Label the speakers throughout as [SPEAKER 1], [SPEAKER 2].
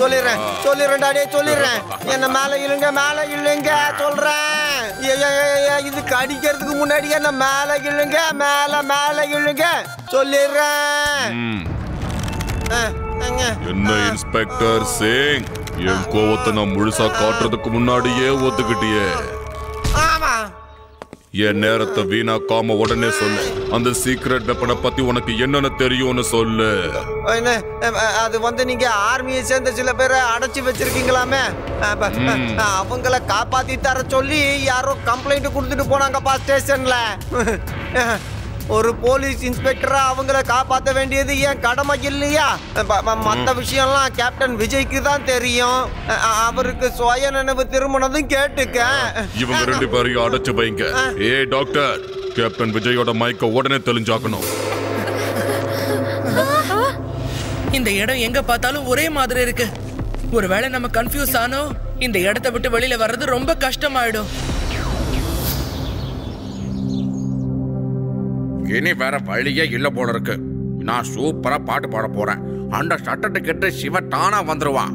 [SPEAKER 1] சொல்லிடுறேன் டாடி, சொல்லிடுறேன். என்ன மேல இழுங்க சொல்றேன். இதுக்கு அடிக்கிறதுக்கு முன்னாடி என்ன மேல இழுங்க சொல்லிடுறேன்.
[SPEAKER 2] என்ன இன்ஸ்பெக்டர் சிங், என் கோவத்தை நான் முழுசா காட்டுறதுக்கு முன்னாடியே ஒத்துக்கிட்டியே.
[SPEAKER 1] ஆமா,
[SPEAKER 2] என் நேரத்தை வீணாக்காம உடனே சொல்லு. அந்த சீக்ரெட் வெப்பனை பத்தி உனக்கு என்னன்னு தெரியும்னு சொல்லு.
[SPEAKER 1] அது நீங்க ஆர்மியை சேர்ந்த சில பேரை அடைச்சு வச்சிருக்கீங்களாமே, அவங்கள காப்பாத்தி தர சொல்லி யாரோ கம்ப்ளைண்ட் கொடுத்துட்டு போனாங்கப்பா ஸ்டேஷன்ல. ஒரு போலீஸ் இன்ஸ்பெக்டரா அவங்கள காப்பாற்ற வேண்டியது என் கடமை இல்லையா? மற்ற விஷயம்லாம் கேப்டன் விஜய்க்கு தான் தெரியும். அவருக்கு சுய நினைவு திருமணதும் கேட்டுக்க.
[SPEAKER 2] இவங்க 2 பேரையும் அடைச்சு வைங்க. ஏய் டாக்டர், கேப்டன் விஜயோட மயக்க உடனே தெளிஞ்சாக்கணும்.
[SPEAKER 3] இந்த இடம் எங்க பார்த்தாலும் ஒரே மாதிரி இருக்கு. ஒருவேளை நம்ம கன்ஃபியூஸ் ஆனோம், இந்த இடத்தை விட்டு வெளியில வர்றது ரொம்ப கஷ்டமாயிடும்.
[SPEAKER 4] இனி வேற வழியே இல்ல போல இருக்கு. நான் சூப்பரா பாட்டு பாட போறேன். அந்த சட்டத்தை கேட்டு சிவ தானா வந்துருவான்.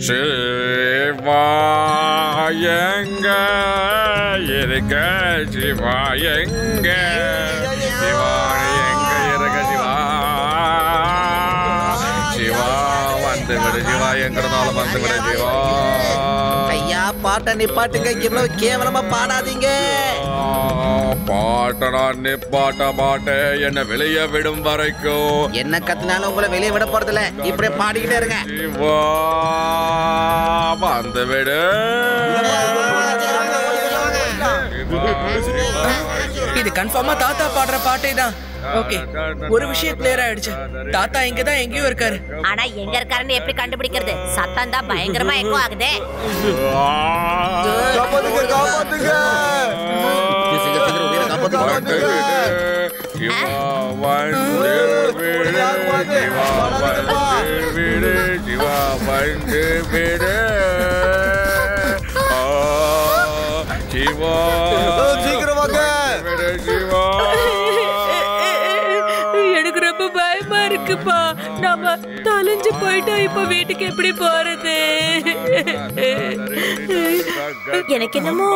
[SPEAKER 4] சிவா எங்க இருக்க, சிவா எங்க, சிவா எங்க இருக்க, சிவா சிவா வந்து விடு, சிவா எங்கிறதால வந்து விடு, சிவா.
[SPEAKER 1] ஐயா பாட்டை நிப்பாட்டுங்க, இவ்வளவு கேவலமா பாடாதீங்க.
[SPEAKER 4] பாட்டடா நிப்பாட்ட மாட்டேன், என்ன வெளியே விடும் வரைக்கும்.
[SPEAKER 1] என்ன கத்தினாலும் உங்களை வெளியே விட போறதில்ல, இப்படியே பாடிக்கிட்டே இருங்க.
[SPEAKER 4] சிவா வந்து விடு.
[SPEAKER 3] இது கன்ஃபார்மா தாத்தா பாடுற பாட்டே தான். ஓகே, ஒரு விஷயம் கிளியர் ஆயிடுச்சு. தாத்தா இங்க தான் எங்கேயோ இருக்காரு.
[SPEAKER 5] ஆனா எங்க இருக்காருன்னு எப்படி கண்டுபிடிக்கிறது? சத்தம் தான் பயங்கரமா எக்கோ ஆகுதே.
[SPEAKER 1] காப்பாத்துங்க.
[SPEAKER 3] எனக்கு ரொம்ப பயமா இருக்குப்பா. நாம தொலைஞ்சு போயிட்டா இப்ப வீட்டுக்கு எப்படி போறது?
[SPEAKER 5] எனக்கு என்னமோ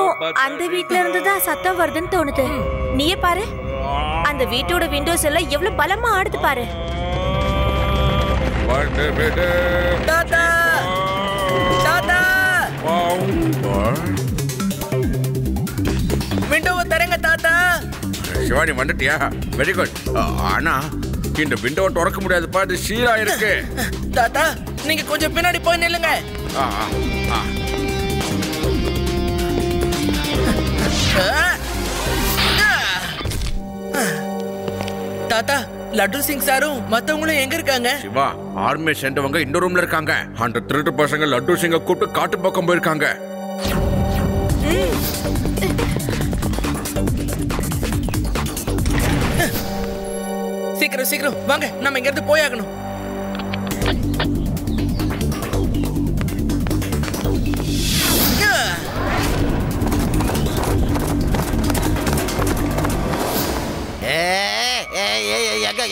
[SPEAKER 5] அந்த வீட்ல இருந்துதான் சத்தம் வருதுன்னு தோணுது. நீயே பாரு, அந்த வீட்டோட விண்டோஸ் எல்லாம் எவ்வளவு பலமா ஆடுது பாரு.
[SPEAKER 3] தாத்தா, தாத்தா, விண்டோவை தரங்க தாத்தா.
[SPEAKER 4] சிவானி வந்துட்டியா? Very good. ஆனா இந்த விண்டோவை திறக்க முடியாதுப்பா, இது சீரா இருக்கு.
[SPEAKER 3] தாத்தா, நீங்க கொஞ்சம் பின்னாடி போய் நில்லுங்க. தாத்தா, லட்டு சிங் சாரும் மத்தவங்களும் எங்க இருக்காங்க?
[SPEAKER 4] சிவா, ஆர்மி சேர்ந்தவங்க இந்த ரூம்ல இருக்காங்க. அந்த திருட்டு பசங்க லட்டு சிங்க கூப்பிட்டு காட்டு பக்கம் போயிருக்காங்க.
[SPEAKER 3] சீக்கிரம் சீக்கிரம் வாங்க, நம்ம இங்க இருந்து போயாகணும்.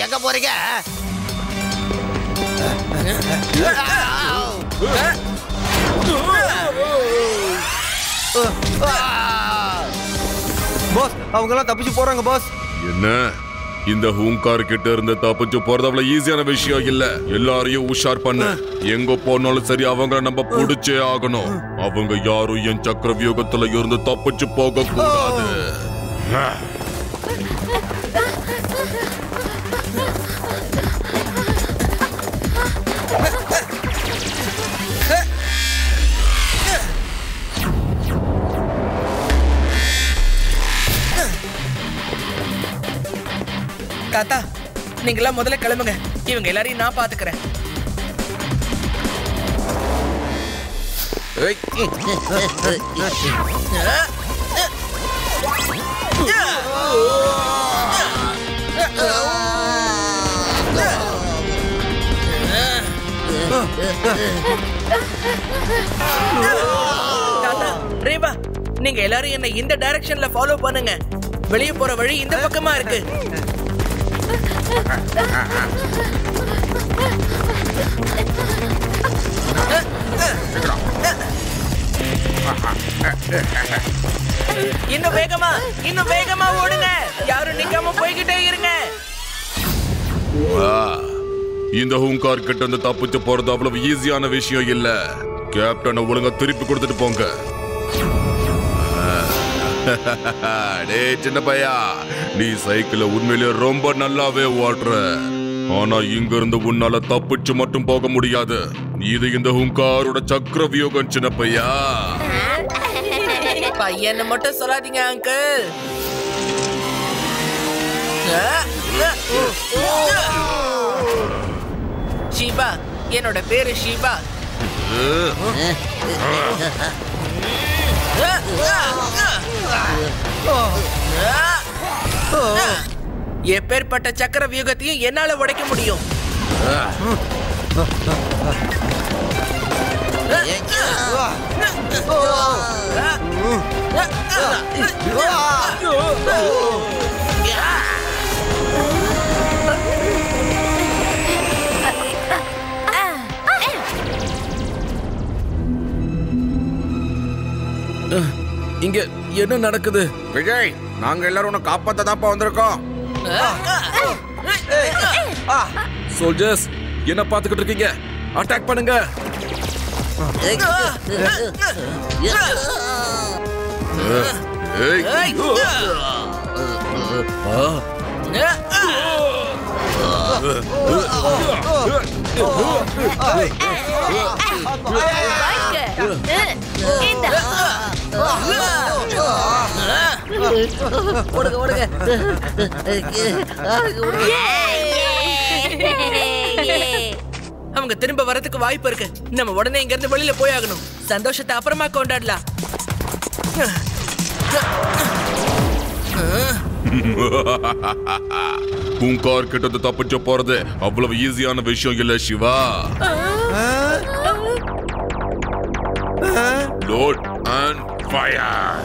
[SPEAKER 1] எங்க போறீங்க? பாஸ், அவங்க எல்லாம் தப்பிச்சு போறாங்க பாஸ்.
[SPEAKER 2] என்ன, இந்த ஹூங்கார் கிட்ட இருந்து தப்பிச்சு போறது அவ்வளவு ஈஸியான விஷயம் இல்ல. எல்லாரையும் உஷார் பண்ணு. எங்க போனாலும் சரி, அவங்க நம்ம புடிச்சே ஆகணும். அவங்க யாரும் என் சக்கர வியூகத்துல இருந்து தப்பிச்சு போக கூடாது.
[SPEAKER 3] தாத்தா, நீங்களா முதல்ல கிளம்புங்க. இவங்க எல்லாரையும் நான் பாத்துக்கிறேன். தாத்தா, ரேவா, நீங்க எல்லாரும் என்ன இந்த டைரக்ஷன்ல ஃபாலோ பண்ணுங்க. வெளியே போற வழி இந்த பக்கமா இருக்கு.
[SPEAKER 4] சீக்கிரம்.
[SPEAKER 3] இன்னும் வேகமா ஓடுங்க. யாரும் நிக்காம போய்கிட்டே இருங்க.
[SPEAKER 2] இந்த ஹூங்கார் கிட்ட இருந்து தப்பிச்சு போறது அவ்வளவு ஈஸியான விஷயம் இல்ல. கேப்டனை ஒழுங்கா திருப்பி கொடுத்துட்டு போங்க. டேய் சின்ன பையா, நீ சைக்கிள உண்மையிலேயே ரொம்ப நல்லாவே ஓட்டுற. ஆனா இங்க இருந்து உன்னால தப்பிச்சு மட்டும் போக முடியாது. இது இந்த ஹூங்காரோட சக்கர வியூகம் சின்ன பையா.
[SPEAKER 3] பையனை மட்டும் சொல்லாதீங்க அங்கிள். ஷிவா, என்னோட பேரு ஷிவா. எப்பேற்பட்ட சக்கர வியூகத்தையும் என்னால உடைக்க முடியும்.
[SPEAKER 6] இங்க என்ன நடக்குது?
[SPEAKER 4] விஜய், நாங்க எல்லாரும் உன்னை காப்பாத்த தான்ப்பா வந்திருக்கோம்.
[SPEAKER 6] சோல்ஜர்ஸ், என்ன பாத்துக்கிட்டு இருக்கீங்க? அட்டாக் பண்ணுங்க.
[SPEAKER 3] அவங்க திரும்ப வரதுக்கு வாய்ப்பு இருக்கு. நம்ம உடனே இங்க இருந்து வெளியில போயாகணும். சந்தோஷத்தை அப்புறமா கொண்டாடலாம்.
[SPEAKER 2] ஹூங்கார் கிட்ட இருந்து தப்பிச்சு போறது அவ்வளவு ஈஸியான விஷயம் இல்ல Siva. Load and fire.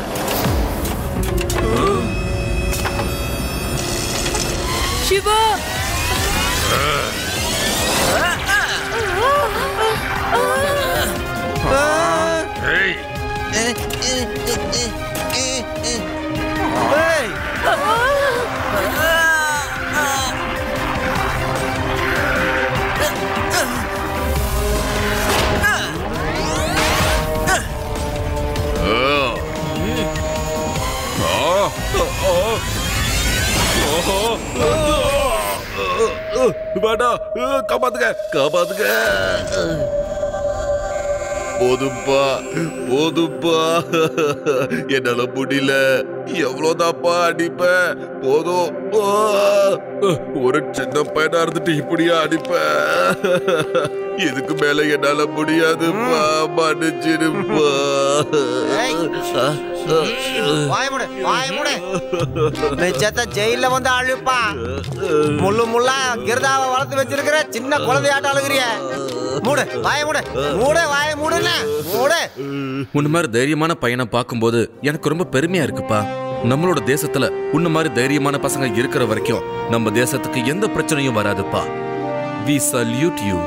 [SPEAKER 5] Siva,
[SPEAKER 2] காப்பாத்துங்க, காப்பாத்துங்க. போதும்பா, போதும்பா, என்னால முடியல. எவ்வளவுதான்ப்பா அடிப்ப? போதும். ஒரு சின்ன பையனா இருந்துட்டு இப்படியா அடிப்ப? இதுக்கு மேல என்னால முடியாதுப்பா, மன்னிச்சிடுப்பா.
[SPEAKER 1] மிச்சத்தை ஜெயில வந்து அழுப்பா. முள்ளு முள்ளா கிருதாவை வளர்த்து வச்சிருக்கிற சின்ன குழந்தையாட்ட அழுகிறிய. மூடு வாய மூடு, மூடு வாய மூடுல மூடு.
[SPEAKER 6] உன்ன மாதிரி தைரியமான பையனை பார்க்கும்போது எனக்கு ரொம்ப பெருமையா இருக்குப்பா. நம்மளோட தேசத்துல உன்ன மாதிரி தைரியமான பசங்க இருக்கிற வரைக்கும் நம்ம தேசத்துக்கு எந்த பிரச்சனையும் வராதுப்பா. We salute you.